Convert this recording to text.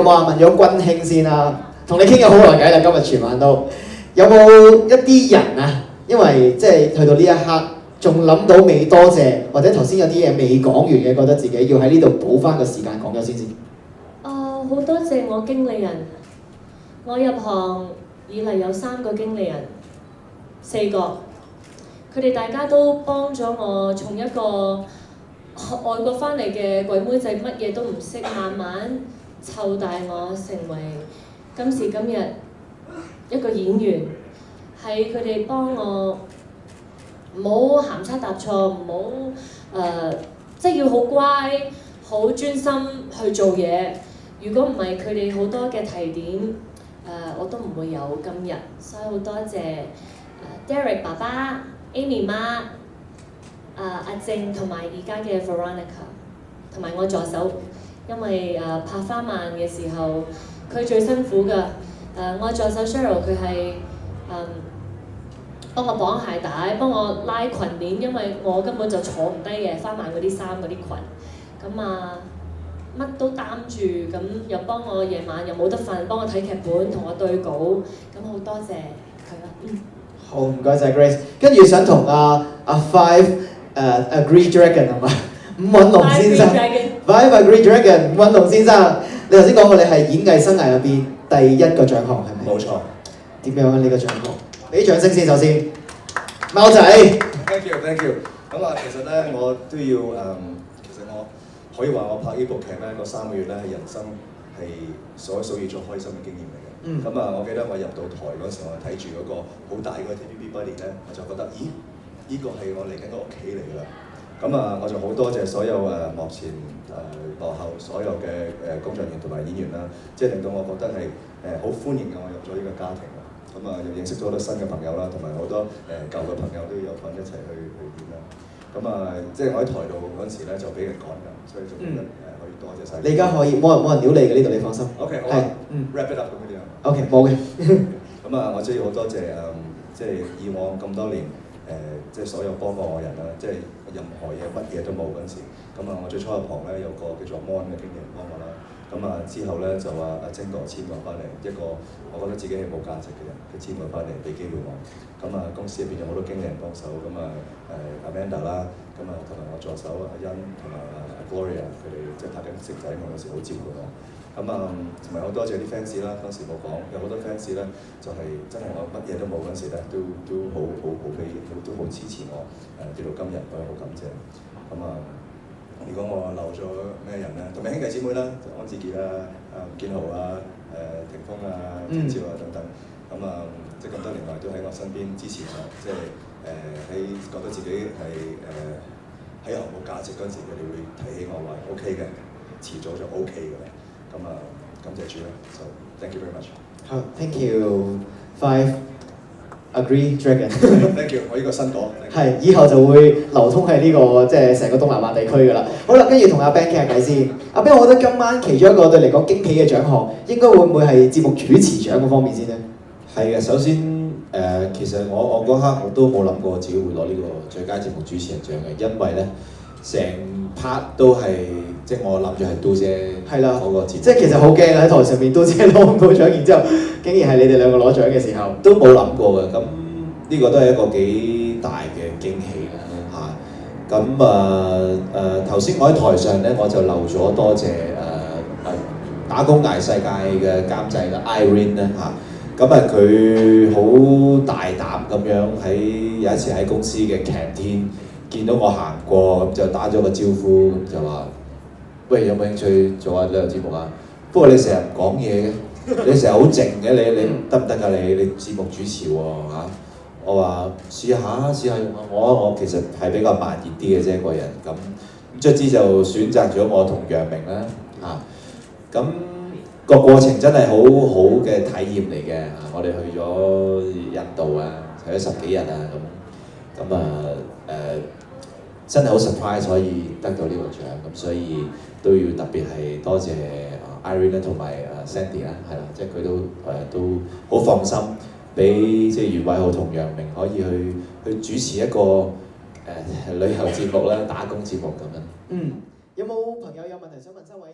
冇啊？問咗君興先啦，同你傾咗好耐偈啦，今日全晚都有冇一啲人啊？因為即係去到呢一刻，仲諗到未多謝，或者頭先有啲嘢未講完嘅，覺得自己要喺呢度補翻個時間講咗先。好多謝我經理人，我入行以嚟有3個經理人，4個，佢哋大家都幫咗我從一個外國翻嚟嘅鬼妹仔，乜嘢都唔識，慢慢湊大我成為今時今日一個演員，係佢哋幫我唔好行差踏錯，唔好即係要好乖、好專心去做嘢。如果唔係佢哋好多嘅提點，我都唔會有今日。所以好多謝Derek 爸爸、Amy 媽、阿靜同埋而家嘅 Veronica， 同埋我助手。因為拍花漫嘅時候，佢最辛苦㗎。我助手 Cheryl 佢係幫我綁鞋帶，幫我拉裙鏈，因為我根本就坐唔低嘅花漫嗰啲衫嗰啲裙。咁乜都擔住，咁又幫我夜晚又冇得瞓，幫我睇劇本，同我對稿。咁好多謝佢啦。好，唔該晒 Grace。跟住想同阿 Five Agree Dragon 係嘛？伍允龍先生 ，Five Agree Dragon， 伍允龍先生，你頭先講過你係演藝生涯入邊第一個獎項係咪？冇錯。點樣啊？呢個獎項？俾掌聲先，首先。貓仔。Thank you。咁其實咧我都要其實我可以話我拍呢部劇咧，嗰3個月咧係人生係數一數二最開心嘅經驗嚟嘅。咁我記得我入到台嗰時，我睇住嗰個好大嗰個 TVB buddy 咧，我就覺得，咦，呢個係我嚟緊個屋企嚟㗎啦。我就好多謝所有幕前幕後所有嘅工作人員同埋演員啦，即係令到我覺得係好歡迎我入咗呢個家庭。又認識咗好多新嘅朋友啦，同埋好多舊嘅朋友都有份一齊去演啦。即係我喺台度嗰陣時咧就俾人趕㗎，所以就覺得可以多謝晒。你而家可以冇人撩你嘅呢度，你放心。OK， 好啊。Wrap it up 咁嗰啲啊。OK， 冇嘅。我真係好多謝即係以往咁多年即係所有幫過我人啦，即係任何嘢乜嘢都冇嗰陣時。我最初入行咧有個叫做 Mon 嘅經理人幫我啦。之後咧就話阿晶哥簽我翻嚟，一個我覺得自己係冇價值嘅人，佢簽我翻嚟俾機會我。公司入邊有好多經理人幫手，Amanda 啦，同埋我助手阿欣同埋阿 Gloria， 佢哋即係拍緊色仔，我有時好照顧我。同埋好多謝啲 fans 啦，當時冇講，有好多 fans 咧就係真係我乜嘢都冇嗰陣時咧，都好俾都好支持我跌到今日，我好感謝。如果我漏咗咩人咧，同埋兄弟姊妹啦，安志傑啊、建豪啊、霆鋒啊、天照啊等等，即係咁多年來都喺我身邊支持我，即係喺覺得自己係喺行冇價值嗰陣時，佢哋會提起我話 OK 嘅，遲早就 OK 嘅啦。感謝主啦 ，so thank you very much。好 ，thank you Five Agree Dragon。Thank you， 我呢個新朵。係，以後就會流通喺呢個即係成個東南亞地區㗎啦。好啦，跟住同阿 Ben 傾下偈先。阿 Ben，我覺得今晚其中一個對嚟講驚喜嘅獎項，應該會唔會係節目主持獎嗰方面先咧？係嘅，首先其實我嗰刻我都冇諗過自己會攞呢個最佳節目主持人獎嘅，因為咧成 part 都係即係我諗住係都姐係啦嗰個節目，即係其實好驚喺台上面都姐攞唔到獎，然之後竟然係你哋兩個攞獎嘅時候，都冇諗過嘅。咁呢個都係一個幾大嘅驚喜啦嚇。頭先我喺台上咧，我就漏咗多謝打工捱世界嘅監製啦 Irene 啦嚇。佢好大膽咁樣有一次喺公司嘅 canteen 見到我行過，咁就打咗個招呼，咁就話：喂，有冇興趣做下呢個節目啊？不過你成日唔講嘢嘅，你成日好靜嘅，你得唔得㗎？你節目主持喎嚇。我話試下用下我其實係比較慢熱啲嘅啫個人，咁卒之就選擇咗我同楊明啦嚇。個過程真係好好嘅體驗嚟嘅，我哋去咗印度啊，去咗10幾日啊真係好 surprise 可以得到呢個獎，咁所以都要特別係多謝 Irene 同埋Sandy 啦，係啦，即係佢都好放心，俾即係袁偉豪同楊明可以去主持一個旅遊節目啦，打工節目咁樣。有冇朋友有問題想問3位？